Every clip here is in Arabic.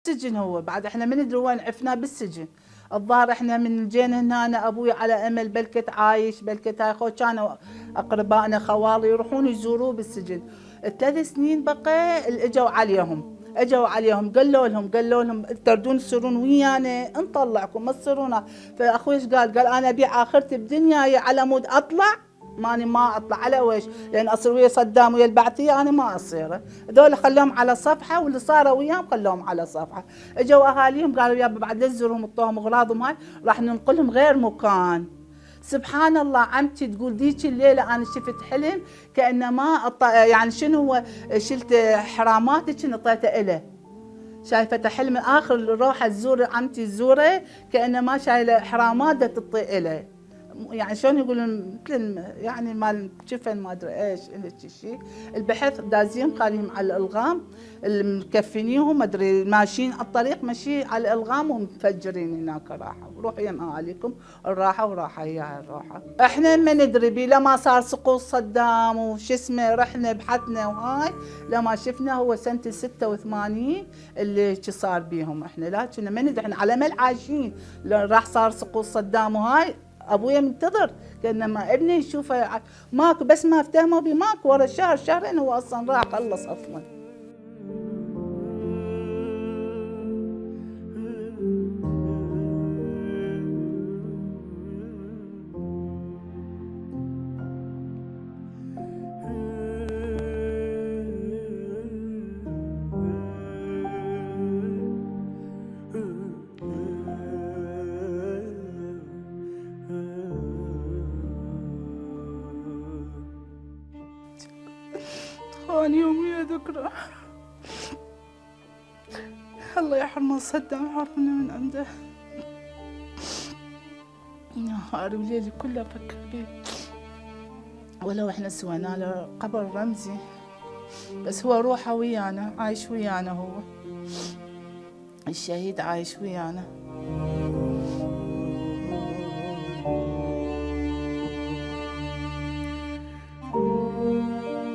بالسجن هو بعد احنا ما ندري وين عفناه بالسجن. الظاهر احنا من جينا هنا أنا ابوي على امل بلكت عايش بلكت هاي خو كانوا اقربائنا خوالي يروحون يزوروه بالسجن. 3 سنين بقى اجوا عليهم قالوا لهم تردون تصيرون ويانا نطلعكم ما تصيرون. فاخوي ايش قال انا ابيع اخرتي بدنياي على مود اطلع ما اطلع على ويش لان اصير ويا صدام ويا البعثيه انا ما اصير. هذول خلوهم على صفحه واللي صاروا وياهم خلوهم على صفحه. اجوا اهاليهم قالوا يابا بعد لا تزورهم اعطوهم اغراضهم هاي راح ننقلهم غير مكان. سبحان الله عمتي تقول ذيك الليله انا شفت حلم كانما يعني شنو هو شلت حراماتك انطيته له. شايفته حلم اخر روحه تزور عمتي تزوره كانما شايله حرامات تعطي له. يعني شلون يقولون مثل يعني مال جفن ما ادري ايش شيء. البحث دازين خاليهم على الالغام مكفنيهم ما ادري ماشيين على الطريق ماشي على الالغام ومفجرين هناك راحه روحوا يم اهاليكم الراحه وراحه هي الراحه. احنا ما ندري بي لما صار سقوط صدام وش اسمه رحنا بحثنا وهاي لما شفنا هو سنه 86 اللي صار بيهم احنا لكن ما ندري احنا على مل عايشين راح صار سقوط صدام وهاي. ابويا منتظر كانما ابني يشوفه ماكو بس ما افتهموا بي ماكو ورا شهرين هو اصلا راح خلص اصلا. ثاني يوم يا ذكرى الله يحرمه صدام حرمنا من عنده. نهاري وليلي كله افكر بيه ولو احنا سوينا له قبر رمزي بس هو روحه ويانا عايش ويانا هو الشهيد عايش ويانا.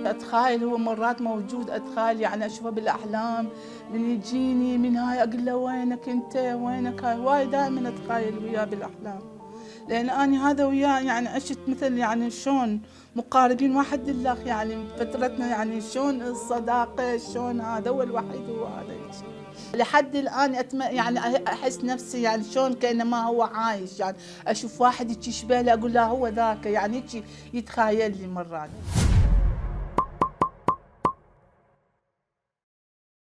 اتخيل هو مرات موجود اتخيل يعني اشوفه بالاحلام من يجيني من هاي اقول له وينك انت وينك هاي هواي دائما اتخيل وياه بالاحلام لان انا هذا وياه يعني عشت مثل يعني شلون مقاربين واحد لله يعني فترتنا يعني شلون الصداقه شلون هذا هو الوحيد هو هذا لحد الان يعني احس نفسي يعني شلون كانما هو عايش يعني اشوف واحد يشبه له اقول له هو ذاك يعني هيك يتخيل لي مرات.